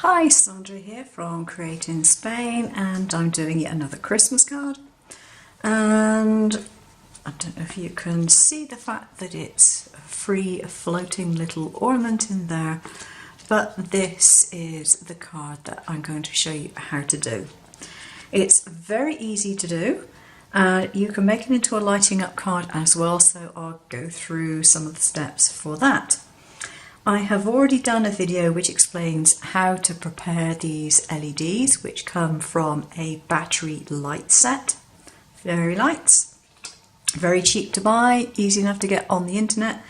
Hi, Sandra here from Create in Spain, and I'm doing yet another Christmas card. And I don't know if you can see the fact that it's a free floating little ornament in there, but this is the card that I'm going to show you how to do. It's very easy to do. You can make it into a lighting up card as well, so I'll go through some of the steps for that. I have already done a video which explains how to prepare these LEDs, which come from a battery light set. Fairy lights, very cheap to buy, easy enough to get on the internet,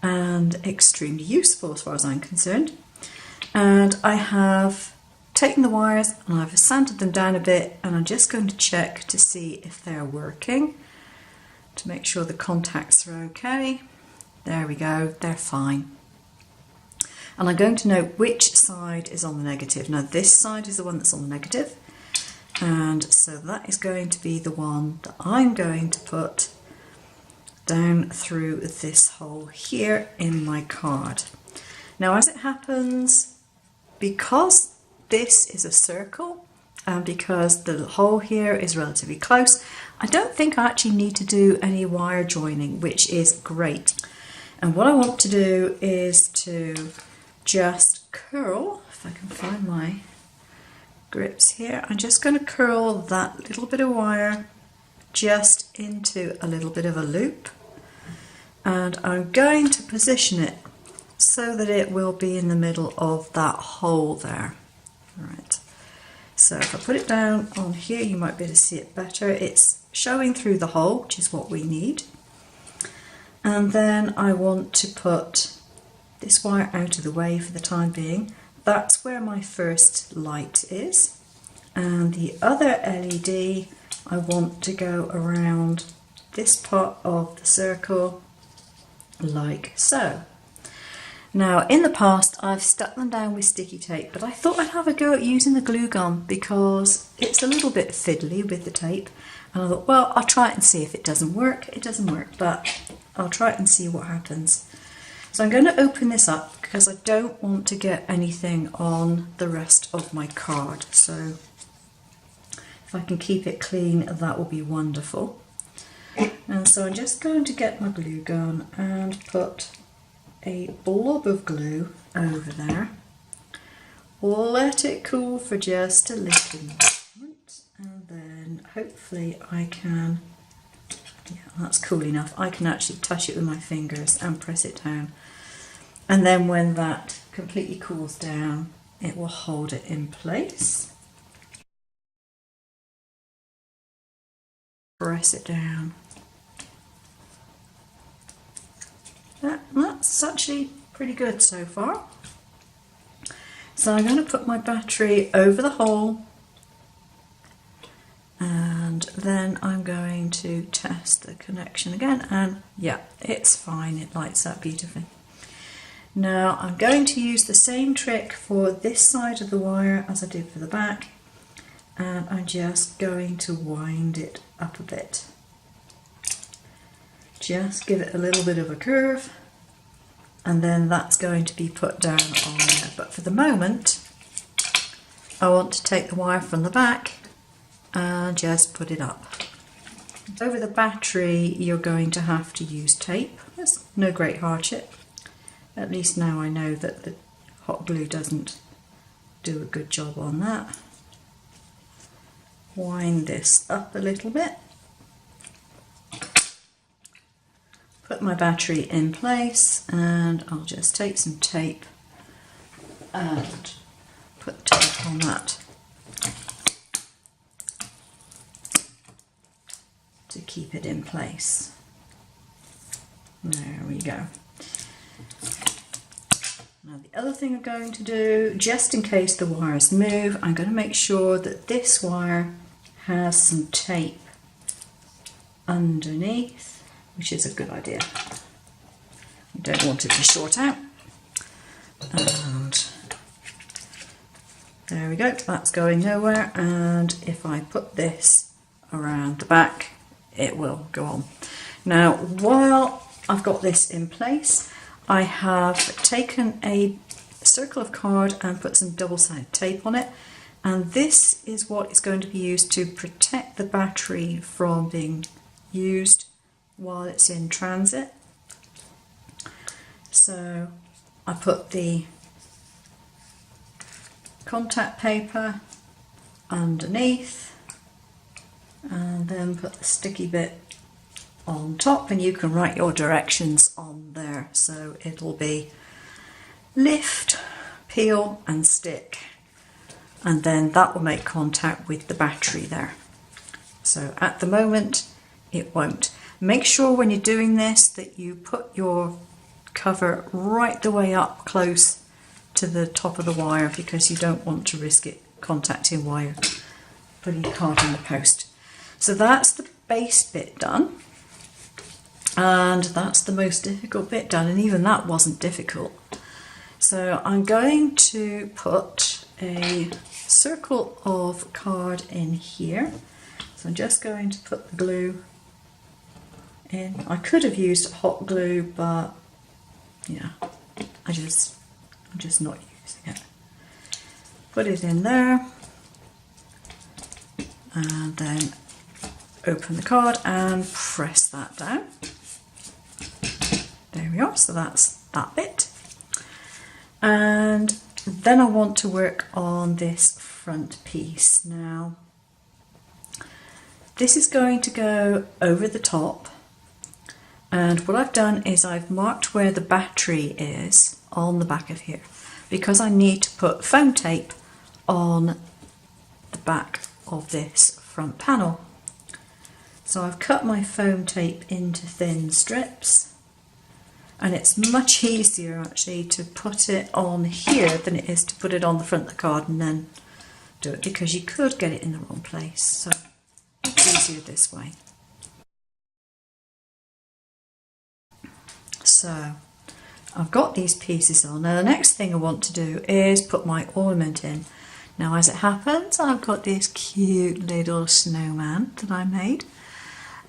and extremely useful as far as I'm concerned. And I have taken the wires and I've sanded them down a bit, and I'm just going to check to see if they're working, to make sure the contacts are okay. There we go, they're fine. And I'm going to note which side is on the negative. Now this side is the one that's on the negative, and so that is going to be the one that I'm going to put down through this hole here in my card. Now as it happens, because this is a circle and because the hole here is relatively close, I don't think I actually need to do any wire joining, which is great. And what I want to do is to just curl, if I can find my grips here, I'm just going to curl that little bit of wire just into a little bit of a loop, and I'm going to position it so that it will be in the middle of that hole there. Right. So if I put it down on here, you might be able to see it better. It's showing through the hole, which is what we need. And then I want to put this wire out of the way for the time being. That's where my first light is, and the other LED I want to go around this part of the circle like so. Now in the past I've stuck them down with sticky tape, but I thought I'd have a go at using the glue gun because it's a little bit fiddly with the tape, and I thought, well, I'll try it and see. If it doesn't work, it doesn't work, but I'll try it and see what happens. So I'm going to open this up because I don't want to get anything on the rest of my card. So if I can keep it clean, that will be wonderful. And so I'm just going to get my glue gun and put a blob of glue over there. Let it cool for just a little moment, and then hopefully I can, yeah, that's cool enough. I can actually touch it with my fingers and press it down. And then when that completely cools down, it will hold it in place. Press it down. That's actually pretty good so far. So I'm going to put my battery over the hole, and then I'm going to test the connection again, and yeah, it's fine, it lights up beautifully. Now I'm going to use the same trick for this side of the wire as I did for the back, and I'm just going to wind it up a bit. Just give it a little bit of a curve, and then that's going to be put down on there. But for the moment, I want to take the wire from the back and just put it up. Over the battery, you're going to have to use tape. There's no great hardship. At least now I know that the hot glue doesn't do a good job on that. Wind this up a little bit. Put my battery in place, and I'll just take some tape and put tape on that to keep it in place. There we go. Now the other thing I'm going to do, just in case the wires move, I'm going to make sure that this wire has some tape underneath, which is a good idea. You don't want it to short out. And there we go, that's going nowhere, and if I put this around the back, it will go on. Now while I've got this in place, I have taken a circle of card and put some double-sided tape on it. And this is what is going to be used to protect the battery from being used while it's in transit. So I put the contact paper underneath and then put the sticky bit on top, and you can write your directions on there. So it'll be lift, peel and stick, and then that will make contact with the battery there. So at the moment it won't. Make sure when you're doing this that you put your cover right the way up close to the top of the wire, because you don't want to risk it contacting while you're putting your card in the post. So that's the base bit done, and that's the most difficult bit done, and even that wasn't difficult. So I'm going to put a circle of card in here. So I'm just going to put the glue in. I could have used hot glue, but yeah, I'm just not using it. Put it in there and then open the card and press that down. There we are, so that's that bit. And then I want to work on this front piece. Now, this is going to go over the top, and what I've done is I've marked where the battery is on the back of here, because I need to put foam tape on the back of this front panel. So I've cut my foam tape into thin strips, and it's much easier actually to put it on here than it is to put it on the front of the card and then do it, because you could get it in the wrong place. So it's easier this way. So I've got these pieces on. Now the next thing I want to do is put my ornament in. Now as it happens, I've got this cute little snowman that I made.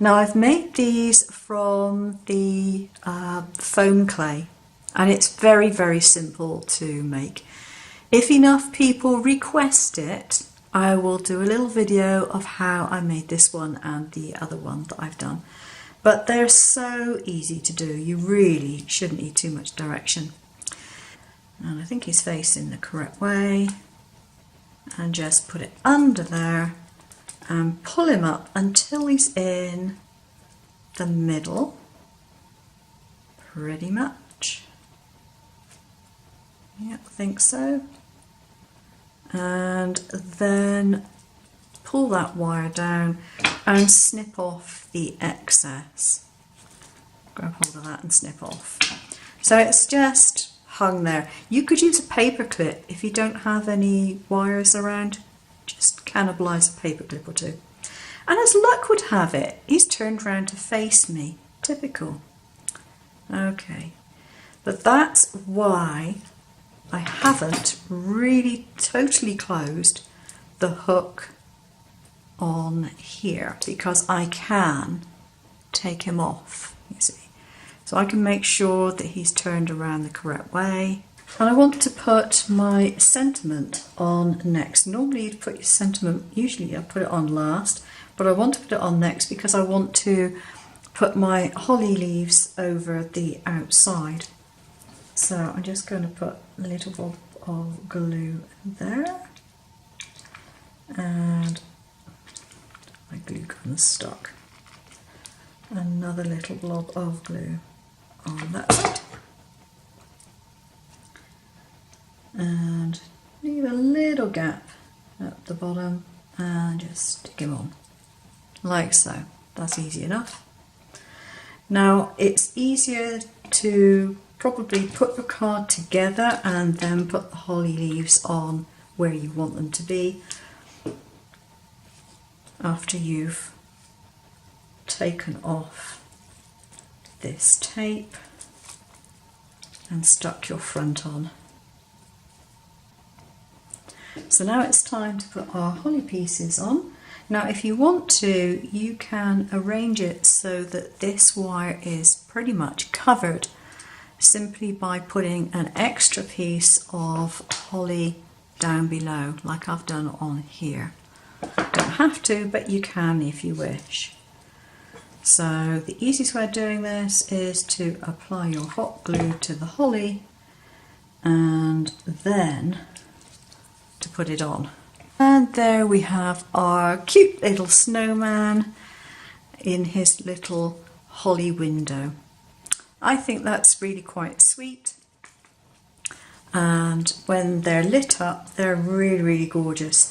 Now I've made these from the foam clay, and it's very, very simple to make. If enough people request it, I will do a little video of how I made this one and the other one that I've done. But they're so easy to do, you really shouldn't need too much direction. And I think he's facing the correct way. And just put it under there and pull him up until he's in the middle, pretty much. Yeah, I think so. And then pull that wire down and snip off the excess. Grab hold of that and snip off. So it's just hung there. You could use a paper clip if you don't have any wires around. Just cannibalise a paper clip or two. And as luck would have it, he's turned round to face me. Typical. Okay. But that's why I haven't really totally closed the hook on here, because I can take him off, you see. So I can make sure that he's turned around the correct way. And I want to put my sentiment on next. Normally you'd put your sentiment, usually I put it on last, but I want to put it on next because I want to put my holly leaves over the outside. So I'm just going to put a little bit of glue there, and my glue gun's stuck. Another little blob of glue on that side. And leave a little gap at the bottom and just stick him on, like so. That's easy enough. Now it's easier to probably put your card together and then put the holly leaves on where you want them to be after you've taken off this tape and stuck your front on. So now it's time to put our holly pieces on. Now if you want to, you can arrange it so that this wire is pretty much covered simply by putting an extra piece of holly down below, like I've done on here. Don't have to, but you can if you wish. So the easiest way of doing this is to apply your hot glue to the holly and then to put it on. And there we have our cute little snowman in his little holly window. I think that's really quite sweet, and when they're lit up they're really, really gorgeous.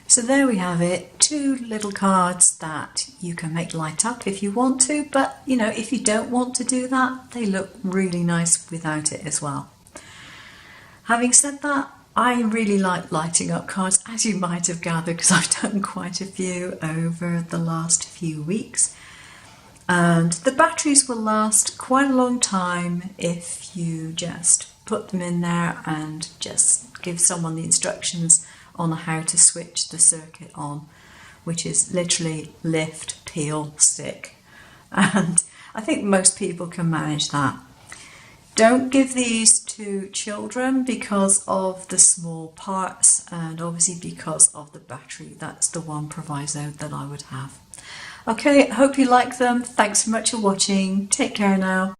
So there we have it, 2 little cards that you can make light up if you want to, but you know, if you don't want to do that, they look really nice without it as well. Having said that, I really like lighting up cards, as you might have gathered, because I've done quite a few over the last few weeks. And the batteries will last quite a long time if you just put them in there and just give someone the instructions on how to switch the circuit on, which is literally lift, peel, stick. And I think most people can manage that. Don't give these to children because of the small parts and obviously because of the battery. That's the one proviso that I would have. Okay, I hope you like them. Thanks so much for watching. Take care now.